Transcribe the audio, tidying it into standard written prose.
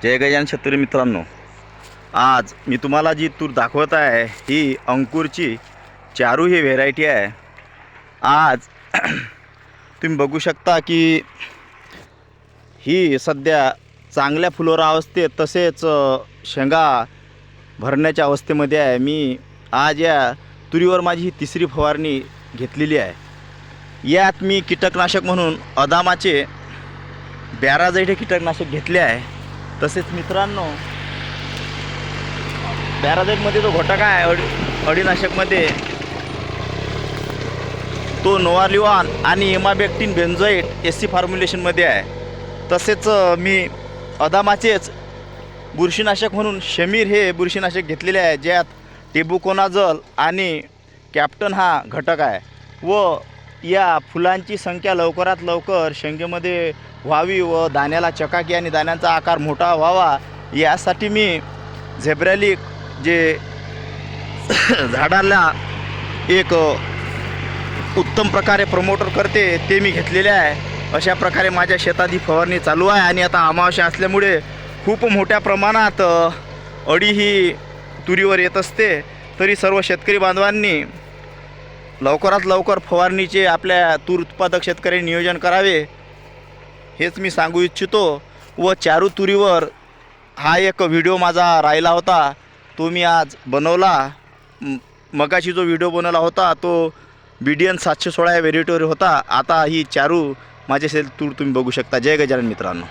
जय गजानन शेतकरी मित्रांनो, आज मी तुम्हाला जी तूर दाखवत आहे ही अंकुरची चारू ही व्हेरायटी आहे। आज तुम्ही बघू शकता की ही सध्या चांगल्या फुलोरा अवस्थेत तसेच शेंगा भरण्याच्या अवस्थेमध्ये आहे। मी आज या तुरीवर माझी ही तिसरी फवारणी घेतलेली आहे। यात मी कीटकनाशक म्हणून अदामाचे बॅराझाइड हे कीटकनाशक घेतले आहे। तसेच मित्रांनो, बॅराझाइडमध्ये जो घटक आहे अळीनाशकमध्ये तो नोवाल्युआन आणि इमाबेक्टिन बेन्झोएट एससी फॉर्म्युलेशनमध्ये आहे। तसेच मी अदामाचेच बुरशीनाशक म्हणून शमीर हे बुरशीनाशक घेतलेले आहे, ज्यात टेबुकोनाझोल आणि कॅप्टन हा घटक आहे। व या फुलांची संख्या लवकरात लवकर शेंगेमध्ये व्हावी व दाण्याला चकाकी आणि दाण्यांचा आकार मोठा व्हावा यासाठी मी झेब्रॅलिक जे झाडाला एक उत्तम प्रकारे प्रमोटर करते ते मी घेतलेले आहे। अशा प्रकारे माझ्या शेतात ही फवारणी चालू आहे आणि आता अमावस्या असल्यामुळे खूप मोठ्या प्रमाणात अळी ही तुरीवर येत असते। तरी सर्व शेतकरी बांधवांनी लवकरात लवकर फवारणीचे आपल्या तूर उत्पादक शेतकऱ्यांनी नियोजन करावे हेच मी सांगू इच्छितो। व चारू तुरीवर हा एक व्हिडिओ माझा राहिला होता, तो मी आज बनवला। मगाशी जो व्हिडिओ बनवला होता तो BDN 716 या व्हेरायटीवर होता। आता ही चारू माझे तूर तुम्ही बघू शकता। जय गजानन मित्रांनो।